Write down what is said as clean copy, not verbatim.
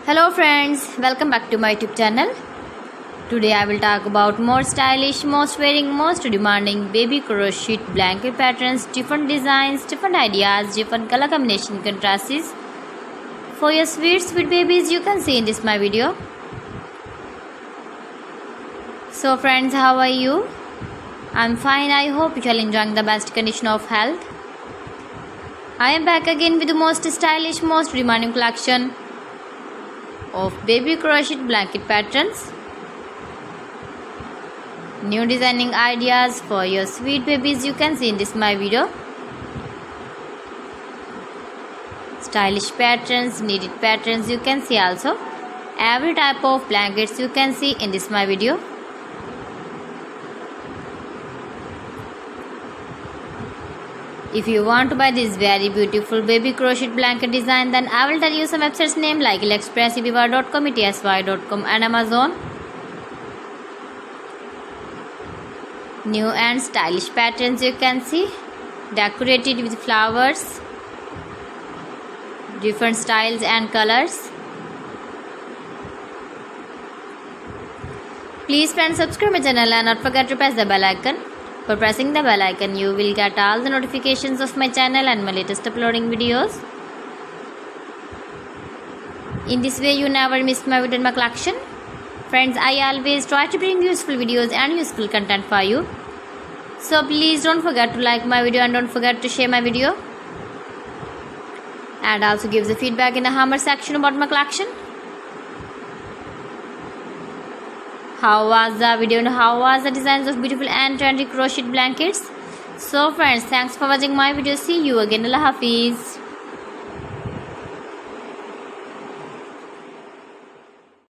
Hello friends, welcome back to my YouTube channel. Today I will talk about more stylish, most wearing, most demanding baby crochet blanket patterns, different designs, different ideas, different color combination contrasts for your sweet babies you can see in this my video. So friends, how are you? I'm fine. I hope you are enjoying the best condition of health. I am back again with the most stylish, most demanding collection of baby crochet blanket patterns. New designing ideas for your sweet babies you can see in this my video. Stylish patterns, needed patterns you can see also. Every type of blankets you can see in this my video. If you want to buy this very beautiful baby crochet blanket design, then I will tell you some websites name like AliExpress, eBay.com, ETSY.com and Amazon. New and stylish patterns you can see, decorated with flowers, different styles and colors. Please friends, subscribe my channel and not forget to press the bell icon. For pressing the bell icon, you will get all the notifications of my channel and my latest uploading videos. In this way, you never miss my video in my collection. Friends, I always try to bring useful videos and useful content for you. So please don't forget to like my video and don't forget to share my video. And also give the feedback in the comment section about my collection. How was the video and how was the designs of beautiful and trendy crochet blankets? So friends, thanks for watching my video. See you again. Allah Hafiz.